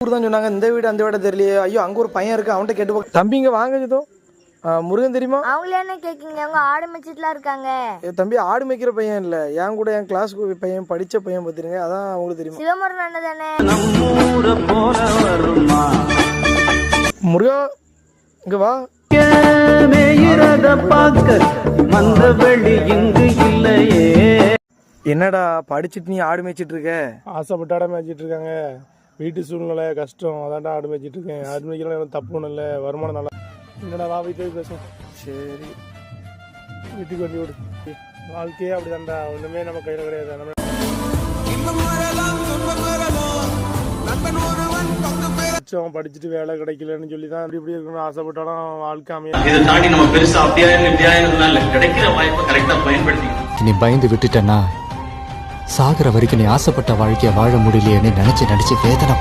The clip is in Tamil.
ஊர் தான் சொன்னாங்க, இந்த வீடு அந்த வீடு தெரியலையே. ஐயோ அங்கே ஒரு பையன் இருக்கு, அவன்கிட்ட கேட்டு தம்பிங்க வாங்க ஏதோ முருகன் தெரியுமா? அவங்களே என்ன கேட்குங்க, அவங்க ஆடு மேய்ச்சிட்டுலாம் இருக்காங்க. தம்பி ஆடு மேய்க்கிற பையன் இல்லை, என் கூட என் கிளாஸ் பையன் படித்த பையன் பார்த்துருங்க, அதான் அவங்களுக்கு தெரியுமா. சிவமுருகன் அண்ணன் தானே. முருகா இங்க வா. என்னடா படிச்சுட்டு நீ ஆடு மேய்ச்சிட்டு இருக்க? ஆசைப்பட்டு ஆட மேய்ச்சிட்டு இருக்காங்க. வீட்டு சூழ்நிலை கஷ்டம், அதான்டா ஆடு மேய்ச்சிட்டு இருக்கேன். ஆடு மேய்க்கலாம் எனக்கு தப்பு ஒன்றும் இல்லை, வருமானம் நல்லா. என்னடா வா வீட்டுக்கு பேசும். சரி வீட்டுக்கு வண்டி ஓடு. வாழ்க்கையே அப்படிதான்டா, ஒன்றுமே நம்ம கையில் கிடையாது. நம்ம படிச்சுட்டு வேலை கிடைக்கலன்னு சொல்லி தான் இப்படி இருக்கணும் ஆசைப்பட்டாலும் வாழ்க்கை அமைய. இதை தாண்டி நம்ம பெருசா அப்படியே கிடைக்கிற வாய்ப்பை கரெக்டா பயன்படுத்தி நீ பயந்து விட்டுட்டனா சாகிற வரைக்கும் நீ ஆசைப்பட்ட வாழ்க்கைய வாழ முடியலையேன்னு நினைச்சு வேதனைப்படும்.